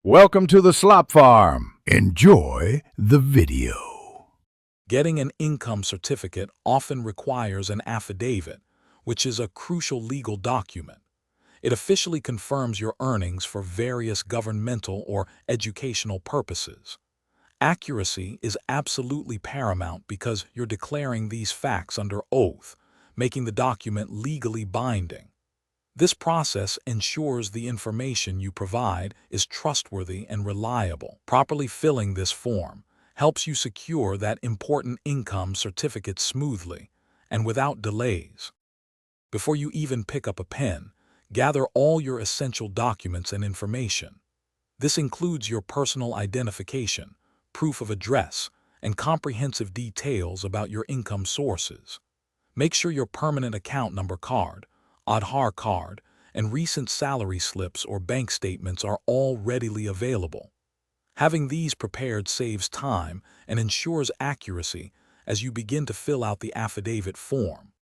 Welcome to the Slop Farm. Enjoy the video. Getting an income certificate often requires an affidavit, which is a crucial legal document. It officially confirms your earnings for various governmental or educational purposes. Accuracy is absolutely paramount because you're declaring these facts under oath, making the document legally binding. This process ensures the information you provide is trustworthy and reliable. Properly filling this form helps you secure that important income certificate smoothly and without delays. Before you even pick up a pen, gather all your essential documents and information. This includes your personal identification, proof of address, and comprehensive details about your income sources. Make sure your permanent account number card, Aadhaar card, and recent salary slips or bank statements are all readily available. Having these prepared saves time and ensures accuracy as you begin to fill out the affidavit form.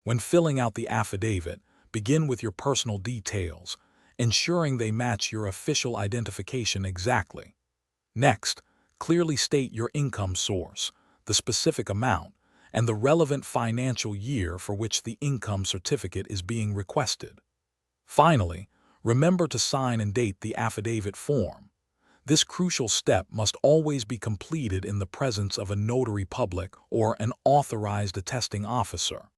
When filling out the affidavit, begin with your personal details, ensuring they match your official identification exactly. Next, clearly state your income source, the specific amount, and the relevant financial year for which the income certificate is being requested. Finally, remember to sign and date the affidavit form. This crucial step must always be completed in the presence of a notary public or an authorized attesting officer.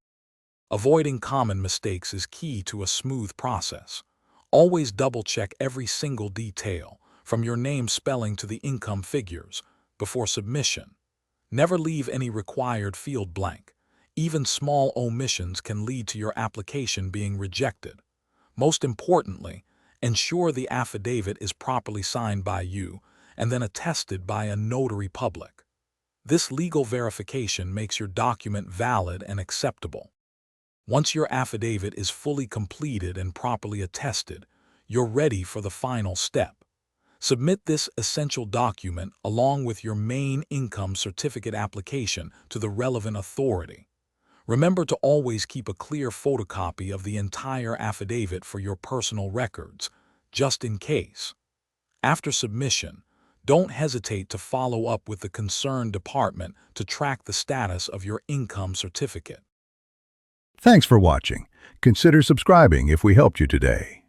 Avoiding common mistakes is key to a smooth process. Always double-check every single detail, from your name spelling to the income figures, before submission. Never leave any required field blank. Even small omissions can lead to your application being rejected. Most importantly, ensure the affidavit is properly signed by you and then attested by a notary public. This legal verification makes your document valid and acceptable. Once your affidavit is fully completed and properly attested, you're ready for the final step. Submit this essential document along with your main income certificate application to the relevant authority. Remember to always keep a clear photocopy of the entire affidavit for your personal records, just in case. After submission, don't hesitate to follow up with the concerned department to track the status of your income certificate. Thanks for watching. Consider subscribing if we helped you today.